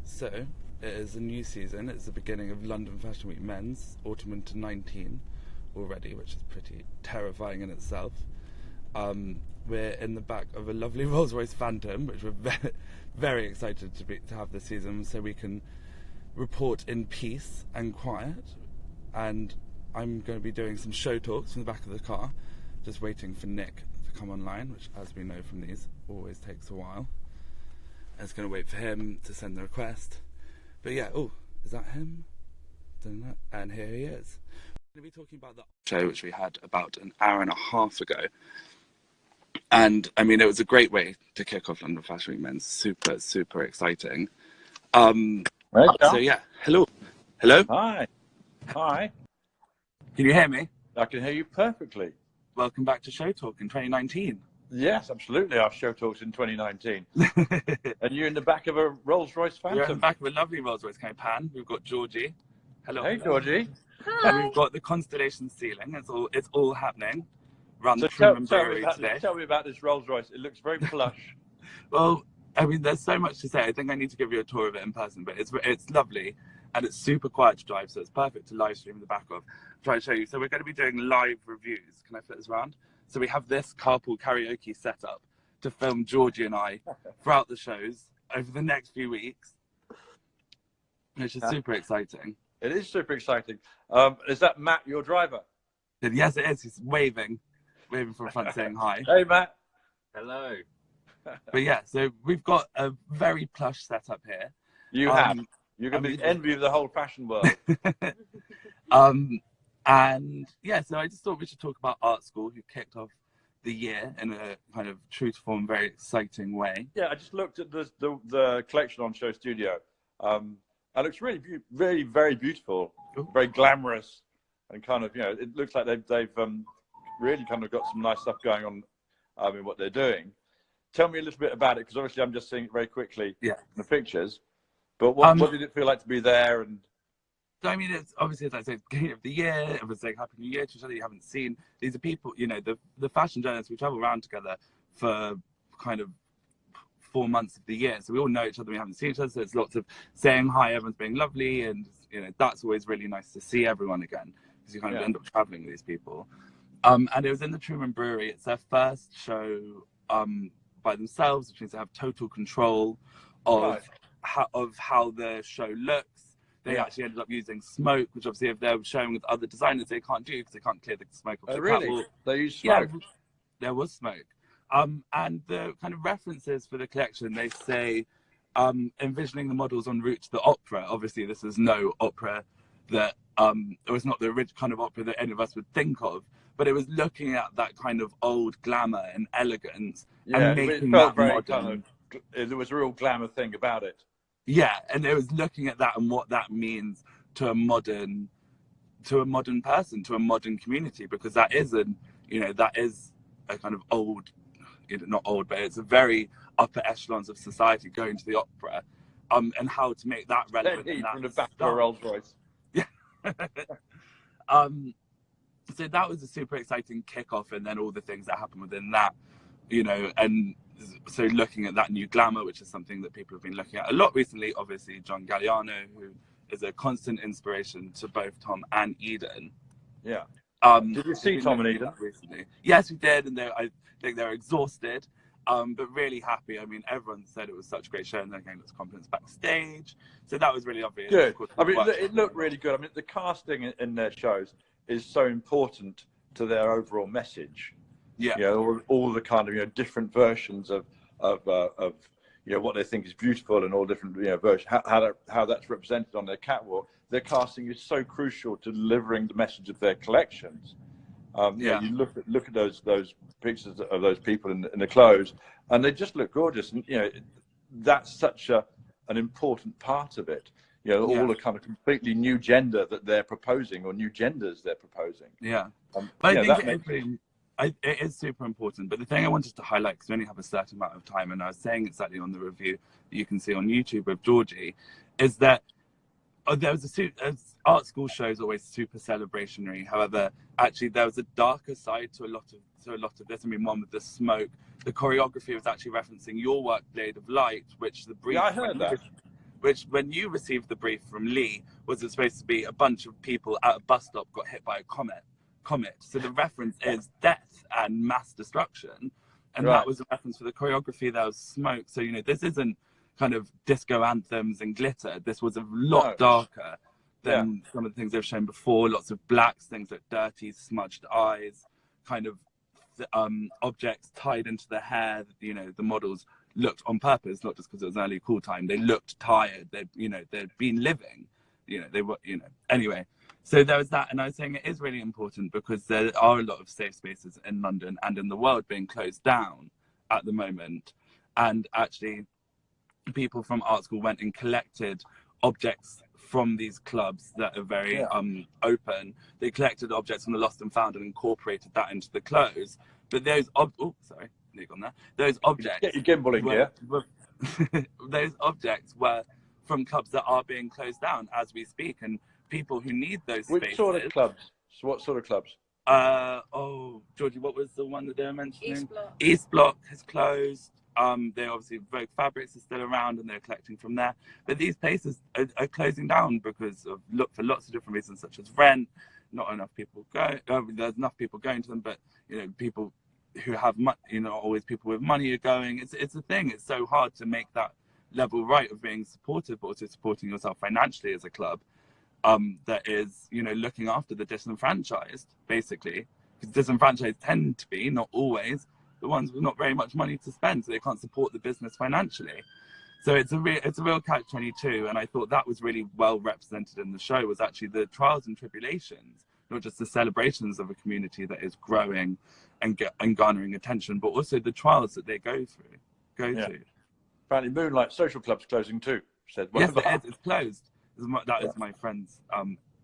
So, it is a new season. It's the beginning of London Fashion Week Men's, Autumn Winter 19 already, which is pretty terrifying in itself. We're in the back of a lovely Rolls-Royce Phantom, which we're very, very excited to have this season, so we can report in peace and quiet. And I'm going to be doing some show talks from the back of the car, just waiting for Nick to come online, which, as we know from these, always takes a while. I was going to wait for him to send the request. But yeah, oh, is that him? And here he is. We're going to be talking about the show which we had about an hour and a half ago. And I mean, it was a great way to kick off London Fashion Week Men's. Super, super exciting. So yeah, hello. Hello? Hi. Hi. Can you hear me? I can hear you perfectly. Welcome back to SHOWtalk in 2019. Yes, absolutely. Our show talks in 2019. And you're in the back of a Rolls-Royce Phantom. We're in the back of a lovely Rolls-Royce Pan. We've got Georgie. Hello. Hey, Georgie. Hi. And we've got the Constellation ceiling. It's all happening around the tell Brewery today. Tell me about this Rolls-Royce. It looks very plush. Well, I mean, there's so much to say. I think I need to give you a tour of it in person, but it's lovely and it's super quiet to drive, so it's perfect to live stream in the back of. Try to show you. So we're going to be doing live reviews. Can I flip this around? So we have this carpool karaoke set up to film Georgie and I throughout the shows over the next few weeks, which is super exciting. It is super exciting. Is that Matt, your driver? And yes, it is. He's waving from front saying hi. Hey, Matt. Hello. But yeah, so we've got a very plush setup here. You have. You're going to be the envy of the whole fashion world. And yeah, so I just thought we should talk about Art School, who kicked off the year in a kind of true to form, very exciting way. Yeah, I just looked at the collection on SHOWstudio. It looks really, very beautiful, very glamorous, and kind of, it looks like they've really kind of got some nice stuff going on in what they're doing. Tell me a little bit about it, because obviously I'm just seeing it very quickly in the pictures. But what did it feel like to be there? And I mean, it's obviously, as I said, beginning of the year, everyone's saying Happy New Year to each other you haven't seen. These are people, the fashion journalists, we travel around together for kind of 4 months of the year. So we all know each other, we haven't seen each other. So it's lots of saying hi, everyone's being lovely. And, that's always really nice to see everyone again, because you kind of end up traveling with these people. And it was in the Truman Brewery. It's their first show by themselves, which means they have total control of how the show looks. They actually ended up using smoke, which obviously if they're showing with other designers, they can't do because they can't clear the smoke off the catwalk. They use smoke? Yeah, there was smoke. And the kind of references for the collection, they say, envisioning the models en route to the opera. Obviously, this is no opera that, it was not the original kind of opera that any of us would think of, but it was looking at that kind of old glamour and elegance and making that modern. There was a real glamour thing about it. Yeah, and it was looking at that and what that means to a modern person, to a modern community, because that is a kind of old, not old, but it's a very upper echelons of society going to the opera, and how to make that relevant. From the back of a Rolls-Royce. Yeah. So that was a super exciting kickoff, and then all the things that happened within that, and so looking at that new glamour, which is something that people have been looking at a lot recently. Obviously, John Galliano, who is a constant inspiration to both Tom and Eden. Yeah. Did you see Tom and Eden recently? Yes, we did, and I think they're exhausted, but really happy. I mean, everyone said it was such a great show, and they're getting lots of confidence backstage. So that was really obvious. Good. I mean, it looked really good. I mean, the casting in their shows is so important to their overall message. Yeah, all the kind of different versions of what they think is beautiful, and all different versions, how that's represented on their catwalk. Their casting is so crucial to delivering the message of their collections. You look at those pictures of those people in the clothes, and they just look gorgeous. And that's such an important part of it. All the kind of completely new gender that they're proposing, or new genders they're proposing. Yeah, but I think it is super important. But the thing I wanted to highlight, because we only have a certain amount of time, and I was saying it certainly on the review that you can see on YouTube with Georgie, is that there was art school show is always super celebrationary. However, actually there was a darker side to a lot of this. I mean, one with the smoke, the choreography was actually referencing your work, Blade of Light, which the brief which when you received the brief from Lee, was it supposed to be a bunch of people at a bus stop got hit by a comet. So the reference is death and mass destruction. And that was a reference for the choreography. There was smoke. So, you know, this isn't kind of disco anthems and glitter. This was a lot darker than some of the things they've shown before. Lots of blacks, things like dirty, smudged eyes, kind of objects tied into the hair. You know, the models looked on purpose, not just because it was early cool time. They looked tired. They'd been living. You know, they were, you know, anyway. So there was that, and I was saying it is really important because there are a lot of safe spaces in London and in the world being closed down at the moment. And actually, people from art school went and collected objects from these clubs that are very open. They collected objects from the lost and found and incorporated that into the clothes. But those those objects. Get your gimballing here. Those objects were from clubs that are being closed down as we speak, and people who need those spaces. Which sort of clubs? So what sort of clubs? Georgie, what was the one that they were mentioning? East Block. East Block has closed. They obviously Vogue Fabrics is still around and they're collecting from there. But these places are closing down because of for lots of different reasons, such as rent. Not enough people go. There's enough people going to them, but you know, people who have money. You know, always people with money are going. It's a thing. It's so hard to make that level right of being supportive, but also supporting yourself financially as a club. That is, you know, looking after the disenfranchised, basically. Because disenfranchised tend to be, not always, the ones with not very much money to spend, so they can't support the business financially. So it's a real catch-22, and I thought that was really well represented in the show, was actually the trials and tribulations, not just the celebrations of a community that is growing and garnering attention, but also the trials that they go through. Apparently Moonlight Social Club's closing too, said one. Yes, it's closed. That is my friend's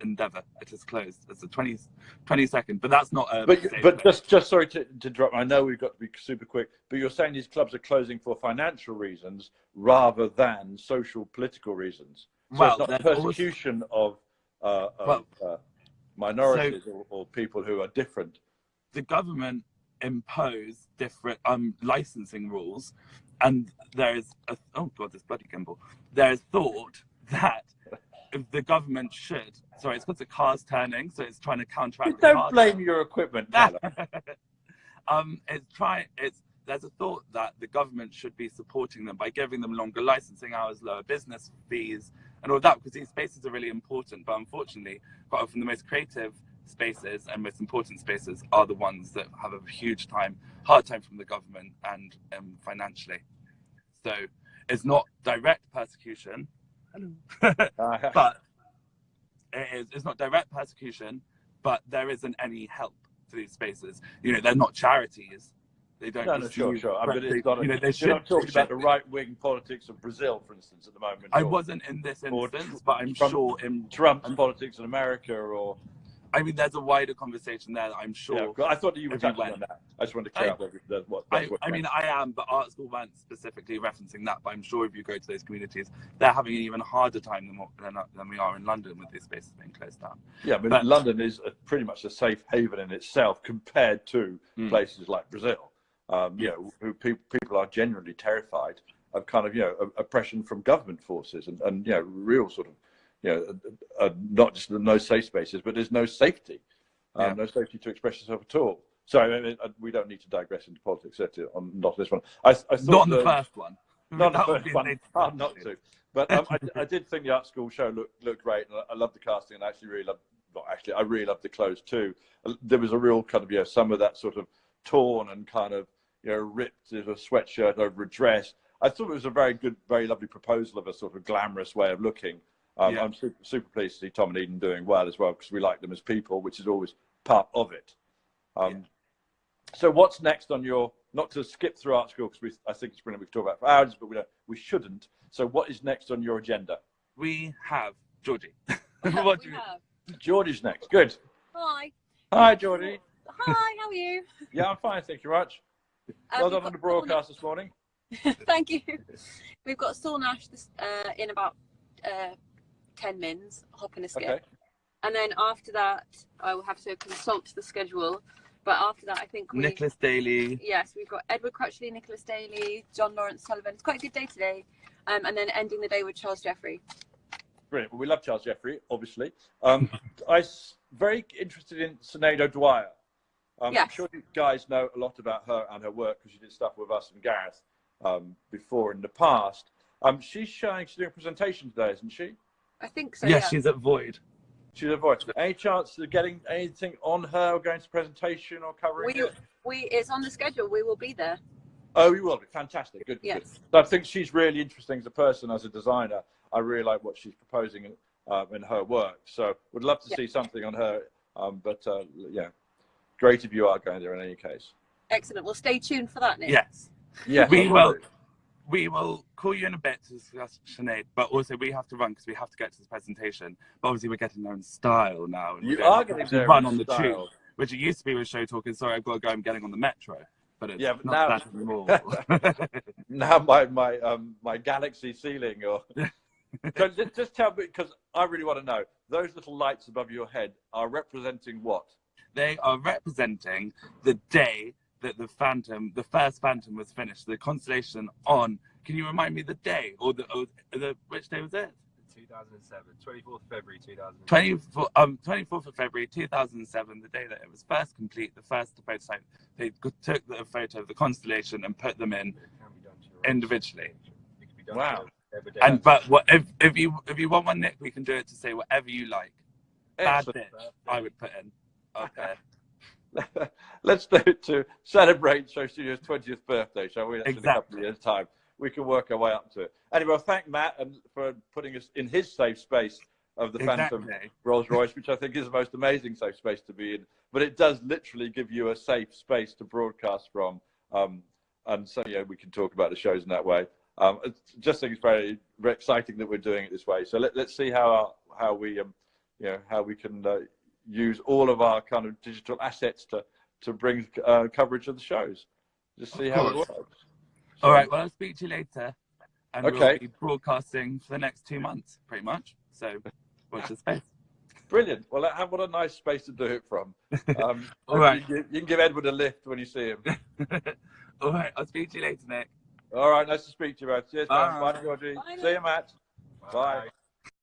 endeavour. It is closed. It's the 22nd, but that's not a. But just sorry to interrupt. I know we've got to be super quick, but you're saying these clubs are closing for financial reasons rather than social political reasons. So Well, it's not persecution of minorities or people who are different. The government impose different licensing rules, and there is this bloody gimbal. There is thought that the government should. Sorry, it's because the car's turning, so it's trying to counteract. Don't blame your equipment, Calum. There's a thought that the government should be supporting them by giving them longer licensing hours, lower business fees, and all that, because these spaces are really important. But unfortunately, quite often the most creative spaces and most important spaces are the ones that have a hard time from the government and financially. So it's not direct persecution. But it's not direct persecution, but there isn't any help to these spaces. You know, they're not charities. They don't. No, sure. But it's not. You know, you're not talking about the right-wing politics of Brazil, for instance, at the moment. I wasn't in this instance, but I'm sure in Trump's politics in America, or. I mean, there's a wider conversation there that I'm sure. Yeah, I thought that you were touching on that. I just wanted to clear up I mean, I am, but art school weren't specifically referencing that. But I'm sure if you go to those communities, they're having an even harder time than we are in London with these spaces being closed down. Yeah, but London is pretty much a safe haven in itself compared to places like Brazil. You know, who people are genuinely terrified of kind of, you know, oppression from government forces and you know, real sort of, you know, not just no safe spaces, but there's no safety, no safety to express yourself at all. So I mean, we don't need to digress into politics on not this one. I thought not on the first one. Not the first one. Hard not to. But I did think the art school show looked great, and I loved the casting, and I really loved the clothes too. There was a real kind of, you know, some of that sort of torn and kind of, you know, ripped as a sweatshirt over a dress. I thought it was a very good, very lovely proposal of a sort of glamorous way of looking. I'm super pleased to see Tom and Eden doing well as well, because we like them as people, which is always part of it. So what's next on your, not to skip through art school, because I think it's brilliant, we can talk about it for hours, but we shouldn't. So what is next on your agenda? We have Georgie. What do you have? Georgie's next. Good. Hi. Hi, Georgie. Hi, how are you? Yeah, I'm fine, thank you very much. Well done on the broadcast this morning. Thank you. We've got Saul Nash in about 10 mins, hop and a skip. Okay. And then after that, I will have to consult the schedule. But after that, I think Nicholas Daly. Yes, we've got Edward Crutchley, Nicholas Daly, John Lawrence Sullivan. It's quite a good day today. and then ending the day with Charles Jeffrey. Brilliant. Well, we love Charles Jeffrey, obviously. Very interested in Sinead O'Dwyer. Yes. I'm sure you guys know a lot about her and her work because she did stuff with us and Gareth before in the past. She's doing a presentation today, isn't she? I think so. Yes, she's at Void. She's at Void. Any chance of getting anything on her or going to presentation or covering it? It's on the schedule. We will be there. Oh, you will be. Fantastic. Good. Yes. Good. So I think she's really interesting as a person, as a designer. I really like what she's proposing in her work. So would love to see something on her. Yeah, great if you are going there in any case. Excellent. Well, stay tuned for that, Nick. Yes. Yeah. We will call you in a bit to discuss Sinead, but also we have to run because we have to get to this presentation. But obviously we're getting there in style now. And you are getting there run in on the style. tube, which it used to be with SHOWtalk. And sorry, I've got to go. I'm getting on the metro. But it's but not now, that anymore. now my galaxy ceiling or just tell me, because I really want to know, those little lights above your head are representing what? They are representing the day that the first Phantom was finished. The constellation on. Can you remind me the day or the which day was it? 2007, 24th February 2007. 24th of February 2007, the day that it was first complete, the first prototype. They took the photo of the constellation and put them in individually. Wow. And if you want one, Nick, we can do it to say whatever you like. Bad bitch, I would put in. Okay. Let's do it to celebrate SHOWstudio's 20th birthday, shall we? That's in a couple of years' time. We can work our way up to it. Anyway, I'll thank Matt for putting us in his safe space of the Phantom Rolls Royce, which I think is the most amazing safe space to be in. But it does literally give you a safe space to broadcast from. And so, we can talk about the shows in that way. I just think it's very, very exciting that we're doing it this way. So let's see how we can use all of our kind of digital assets to bring coverage of the shows. Just see how it works. All right, well, I'll speak to you later. And we'll be broadcasting for the next 2 months, pretty much. So watch the space. Brilliant. Well, what a nice space to do it from. All right. You can give Edward a lift when you see him. All right, I'll speak to you later, Nick. All right, nice to speak to you, Matt. Cheers, man. Bye. Bye, Georgie. Bye, See you, Matt. Bye.